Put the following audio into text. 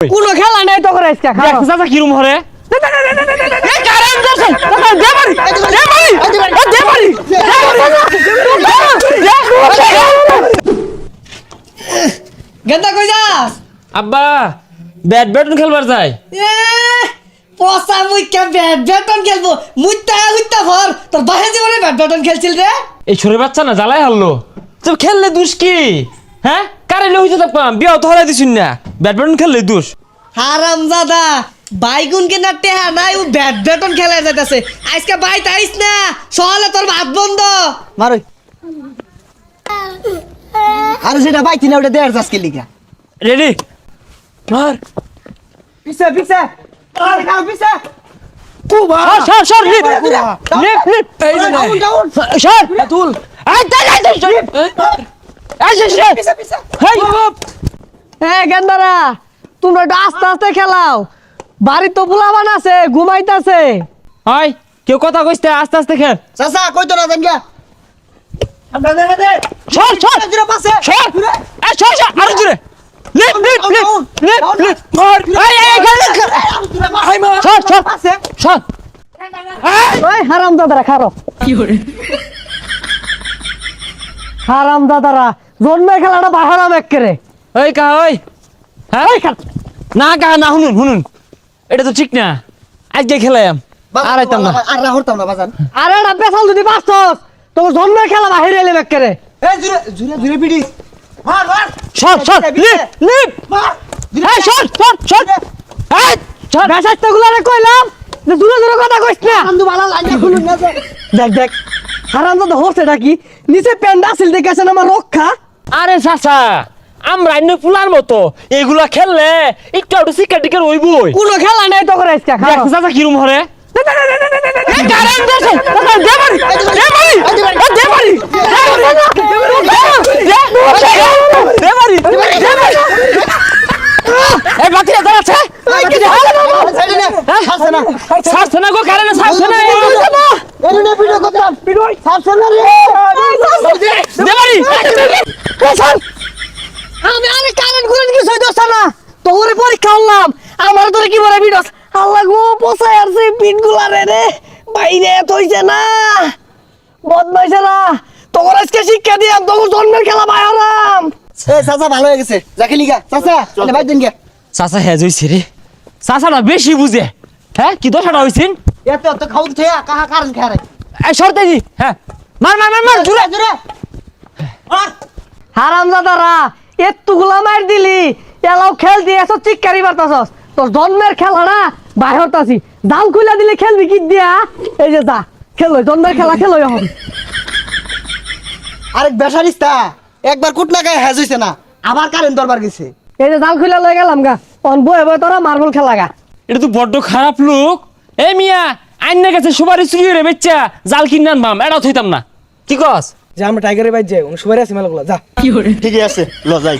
কোনো খেলা নাই তো করে আজকে খাও চাচা কিরম হরে গেন্দা কই যাস আব্বা ব্যাডমিন্টন খেলবার যাই এ পসা মুইকা ব্যাডমিন্টন খেলবো মুইতা ভর তোর বাহে জীবনে ব্যাডমিন্টন খেলছিল রে এই ছোট বাচ্চা না জ্বালাই হারলো তো খেললে দোষ কি হ্যাঁ কারেন্ট হইতে থাকবাম বিয়া তো হলাই দিছুন না ব্যাডমিন্টন খেললে দোষ হারামজাদা বাইগুন কে না টেহা নাই ও ব্যাডমিন্টন খেলা যাইতাছে আজকে বাইত আইস না সকালে তোর ভাত বন্ধ মারই আরে যেটা বাইতি না ওটা দেড় যাসকে লিগা রেডি মার পিছে পিছে আরে খাও পিছে সর লিপ এই যে সর তুল এই পিছে পিছে হেই এ গেন্দারা তোমরা একটু আস্তে আস্তে খেলাও বাড়ি তো বুলাবান আছে ঘুমাইতাছে হাই কেউ কথা কইতে আস্তে আস্তে খেল চাচা কই তো না জান গা আমরা দেখা দে সর জুরে পাশে সর এই সর আরো জোরে লিপ মার এই খেল হাই মা সর পাশে সর ওই হারামজাদারা খারো হারামজাদারা জন্মে খেলাটা বাহারাম এক্কেরে ওই কা ওই হ্যাঁ না কা না শুনুন এটা তো ঠিক না আজকে খেলাম আর আইতাম না আর রাহরতাম না বাজান আরে এটা পেছাল যদি বাঁচতস তোর জন্মের খেলা বাহিরে এলে এক্কেরে এই জুরে জুরে জুরে পিডি মার মার সর লিপ মার এই সর এই সর বেসাইতে গুলারে কইলাম যে দূরে দূরে কথা কইস না বন্ধু ভালো লাগে খুলুন না দেখ হারামজাদা হচ্ছে কি নিচে প্যান্ট আসিল দেখেছেন আমার রক্ষা আরে চাচা আমরা অন্য ফুলার মতো এগুলা খেললে একটু শিকার টিকার হইবই কোনো খেলা নাই তো করে আজকে খাও দেখো চাচা কিরম হরে এরুনে ভিডিও করতাম সাবছে না রে আমি আরে কারেন্ট ঘুরে কিছু হইতো না তোরে পরীক্ষা হলাম আমার তোরে কি বলে ভিডিও আল্লাহ গো পোছায় আর সেই পিট গুলারে রে বাইরে তইছে না বদমাইছেরা তোর আজকে শিক্ষা দিয়াম তোর জন্মের খেলা বাইরাম এই চাচা ভালো হয়ে গেছে যাকে লিগা চাচা এনে বাইর দিন গে চাচা হ্যাঁ জইছে রে চাচাটা বেশি বুঝে হ্যাঁ কি দশাটা হইছিন এত এত খাউন থয়া কাহা কারণ খারে এই সরতে দি হ্যাঁ মার জুরে জুরে আর হারামজাদারা এতগুলা মার দিলি এলাও খেল দিয়ে এসব চিৎকারি বার্তাছস তোর জন্মের খেলা না বাইরতাছি জাল খুলে দিলে খেলবি কি দিয়া এই যে যা খেলো জন্মের খেলা খেলো এখন আরেক বেসারিস্তা একবার কুট লাগায় হ্যাজ হইছে না আবার কারেন্ট দরবার গেছে এই যে জাল খুলে লয়ে গেলাম গা অন বয়ে বয়ে তোরা মার্বল খেলা গা এটা তো বড্ড খারাপ লোক এই মিয়া আইনের কাছে সুপারি চুরি রে বেচ্চা জাল কিনে আনবাম এটাও থইতাম না কি কস যে আমরা টাইগারের বাইর যাই সুপারি আছে মেলাগুলো যা ঠিকই আছে ল যাই